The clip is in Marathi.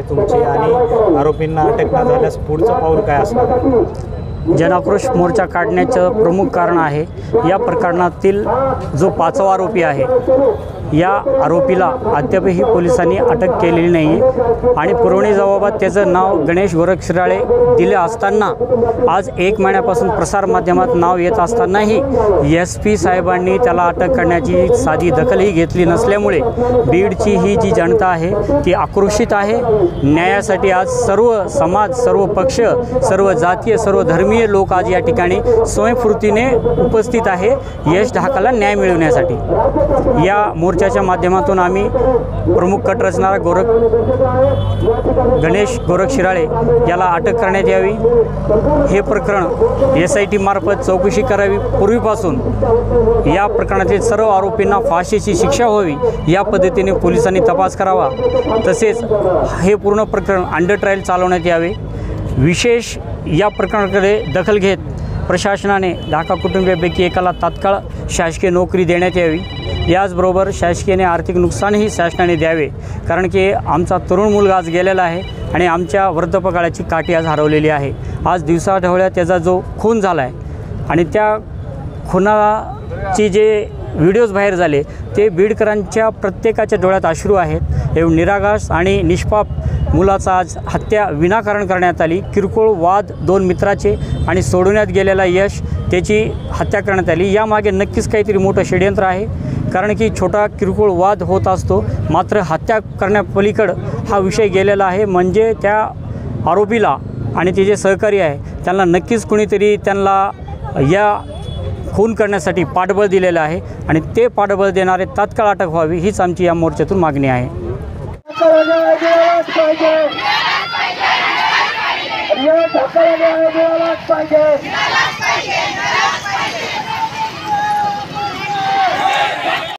तुमची आणि आरोपींना अटक न झाल्यास पुढचं पाऊल काय असणार? जनाक्रोश मोर्चा काढण्याचं प्रमुख कारण आहे या प्रकरणातील जो 5वा आरोपी आहे या आरोपीला अद्यापही पोलिसांनी अटक केलेली नाही आहे आणि पुरवणी जबाबात त्याचं नाव गणेश गोरक्षराळे दिले असताना आज 1 महिन्यापासून प्रसारमाध्यमात नाव येत असतानाही SP साहेबांनी त्याला अटक करण्याची साधी दखलही घेतली नसल्यामुळे बीडची ही जी जनता आहे ती आक्रोशित आहे। न्यायासाठी आज सर्व समाज, सर्व पक्ष, सर्व जातीय, सर्व धर्मीय लोक आज या ठिकाणी स्वयंस्फूर्तीने उपस्थित आहे यश ढाकाला न्याय मिळवण्यासाठी। या मोर्चाच्या माध्यमातून आम्ही प्रमुख कट रचणारा गणेश गोरक्षराळे याला अटक करण्यात यावी, हे प्रकरण SIT मार्फत चौकशी करावी, पूर्वीपासून या प्रकरणातील सर्व आरोपींना फाशीची शिक्षा व्हावी या पद्धतीने पोलिसांनी तपास करावा, तसेच हे पूर्ण प्रकरण अंडर ट्रायल चालवण्यात यावे। विशेष या प्रकरणाकडे दखल घेत प्रशासनाने ढाका कुटुंबियापैकी एकाला तात्काळ शासकीय नोकरी देण्यात यावी। याचबरोबर शासकीयने आर्थिक नुकसानही शासनाने द्यावे, कारण की आमचा तरुण मुलगा आज गेलेला आहे आणि आमच्या वृद्धापकाळाची काठी आज हरवलेली आहे। आज दिवसाढवळ्या त्याचा जो खून झाला आहे आणि त्या खुनाची जे व्हिडिओज बाहेर झाले ते बीडकरांच्या प्रत्येकाच्या डोळ्यात अश्रू आहेत। एवढं निरागस आणि निष्पाप मुलाचा आज हत्या विनाकारण करण्यात आली। किरकोळ वाद 2 मित्राचे आणि सोडवण्यात गेलेला यश त्याची हत्या करण्यात आली। यामागे नक्कीच काहीतरी मोठं षड्यंत्र आहे, कारण की छोटा किरकोळ वाद होत असतो, मात्र हत्या करण्यापलीकडं हा विषय गेलेला आहे। म्हणजे त्या आरोपीला आणि ते जे सहकारी आहे त्यांना नक्कीच कुणीतरी त्यांना या खून करण्यासाठी पाठबळ दिलेलं आहे आणि ते पाठबळ देणारे तात्काळ अटक व्हावी हीच आमची या मोर्चातून मागणी आहे। न्याय ढाका न्याय मिळालाच पाहिजे।